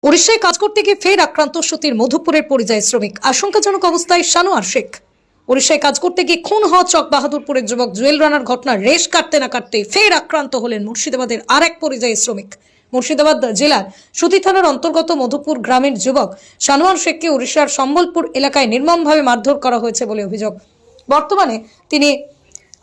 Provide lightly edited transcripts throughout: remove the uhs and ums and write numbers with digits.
উড়িষ্যায় কাজ করতে গিয়ে ফের আক্রান্ত সুতির মধুপুরের পরিযায়ী শ্রমিক, আশঙ্কাজনক অবস্থায় সানোয়ার শেখ। উড়িষ্যায় কাজ করতে গিয়ে খুন হওয়া চক বাহাদুরপুরের যুবক জুয়েল রানার ঘটনার রেশ কাটতে না কাটতে ফের আক্রান্ত হলেন মুর্শিদাবাদের আরেক পরিযায়ী শ্রমিক। মুর্শিদাবাদ জেলার সুতি থানার অন্তর্গত মধুপুর গ্রামের যুবক সানোয়ার শেখকে উড়িষ্যার সম্বলপুর এলাকায় নির্মমভাবে মারধর করা হয়েছে বলে অভিযোগ। বর্তমানে তিনি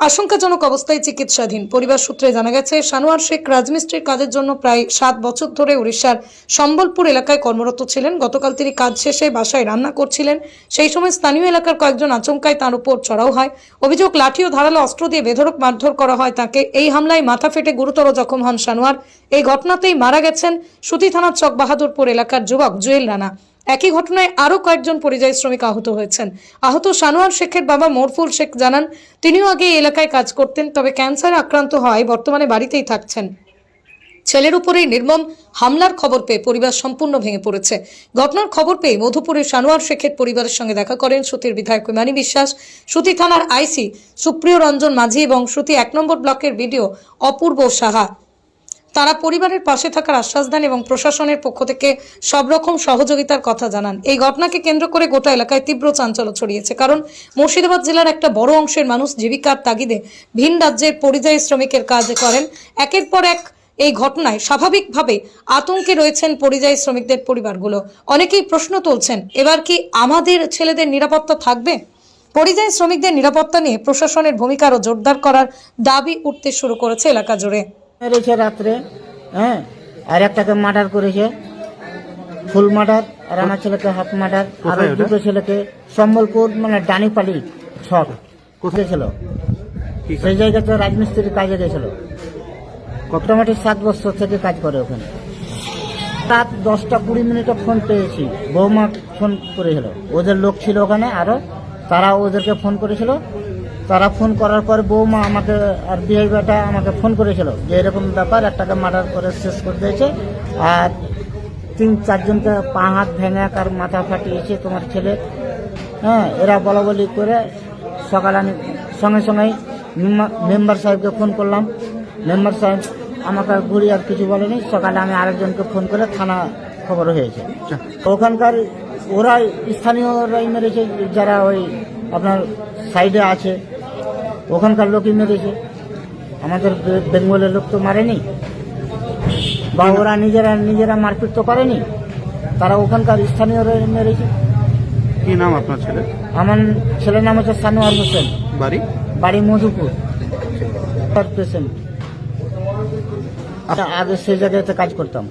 আশঙ্কাজনক অবস্থায় চিকিৎসাধীন। পরিবার সূত্রে জানা গেছে, সানোয়ার শেখ রাজমিস্ত্রির কাজের জন্য প্রায় 7 বছর ধরে উড়িষ্যার সম্বলপুর এলাকায় কর্মরত ছিলেন। গতকাল তিনি কাজ শেষে বাসায় রান্না করছিলেন। সেই সময় স্থানীয় এলাকার কয়েকজন আচমকায় তাঁর উপর চড়াও হয়। অভিযোগ, লাঠি ও ধারালো অস্ত্র দিয়ে বেধড়ক মারধর করা হয় তাকে। এই হামলায় মাথা ফেটে গুরুতর জখম হন সানোয়ার। এই ঘটনাতেই মারা গেছেন সুতি থানার চক বাহাদুরপুর এলাকার যুবক জুয়েল রানা। একই ঘটনায় আরও কয়েকজন পরিযায়ী শ্রমিক আহত হয়েছেন। আহত সানোয়ার শেখের বাবা মরফুল শেখ জানান, তিনিও আগে এই এলাকায় কাজ করতেন, তবে ক্যান্সারে আক্রান্ত হওয়ায় বর্তমানে বাড়িতেই থাকছেন। ছেলের উপরেই নির্মম হামলার খবর পেয়ে পরিবার সম্পূর্ণ ভেঙে পড়েছে। ঘটনার খবর পেয়ে মধুপুরের সানোয়ার শেখের পরিবারের সঙ্গে দেখা করেন সুতির বিধায়ক মানি বিশ্বাস, সুতি থানার আইসি সুপ্রিয় রঞ্জন মাঝি এবং সুতি 1 নম্বর ব্লকের বিডিও অপূর্ব সাহা। তারা পরিবারের পাশে থাকার আশ্বাস দেন এবং প্রশাসনের পক্ষ থেকে সব রকম সহযোগিতার কথা জানান। এই ঘটনাকে কেন্দ্র করে গোটা এলাকায় তীব্র চাঞ্চল্য ছড়িয়েছে, কারণ মুর্শিদাবাদ জেলার একটা বড় অংশের মানুষ জীবিকার তাগিদে ভিন রাজ্যের পরিযায়ী শ্রমিকের কাজ করেন। একের পর এক এই ঘটনায় স্বাভাবিকভাবে আতঙ্কে রয়েছেন পরিযায়ী শ্রমিকদের পরিবারগুলো। অনেকেই প্রশ্ন তুলছেন, এবার কি আমাদের ছেলেদের নিরাপত্তা থাকবে? পরিযায়ী শ্রমিকদের নিরাপত্তা নিয়ে প্রশাসনের ভূমিকা আরও জোরদার করার দাবি উঠতে শুরু করেছে এলাকা জুড়ে। মেরেছে রাত্রে, হ্যাঁ, আর একটাকে মার্ডার করেছে, ফুল মার্ডার, আর আমার ছেলেকে হাফ মার্ডার, আর দুটো ছেলেকে সম্বলপুর মানে ডানিপালি ছক কোথায় ছিল, সেই জায়গাতে রাজমিস্ত্রির কাজে গেছিল। মোটামুটি 7 বছর থেকে কাজ করে ওখানে। রাত 10টা-20 ফোন পেয়েছি, বৌমা ফোন করেছিল, ওদের লোক ছিল ওখানে আরো, তারা ওদেরকে ফোন করেছিল। তারা ফোন করার পর বৌমা আমাকে আর বিহেভিয়ারটা আমাকে ফোন করেছিল যে এরকম ব্যাপার, একটাকে মার্ডার করে শেষ করে দিয়েছে, আর 3-4 জনকে পা হাত ভেঙে আর মাথা ফাটিয়েছে তোমার ছেলে। হ্যাঁ, এরা বলা বলি করে সকালে আমি সঙ্গে সঙ্গেই মেম্বার সাহেবকে ফোন করলাম। মেম্বার সাহেব আমাকে ঘুরি আর কিছু বলেনি। সকালে আমি আরেকজনকে ফোন করে থানা খবর হয়েছে। ওখানকার ওরা স্থানীয়রাই মেরেছে, যারা ওই আপনার সাইডে আছে ওখানকার লোকই মেরেছে, আমাদের বেঙ্গলের লোক তো মারেনি, বা ওরা নিজেরা মারপিট তো করেনি, তারা ওখানকার স্থানীয়রা মেরেছে। কি নাম আপনার ছেলে? আমার ছেলের নাম হচ্ছে সানোয়ার হোসেন, বাড়ি মধুপুর। পেশেন্ট আগে সেই জায়গাতে কাজ করতাম।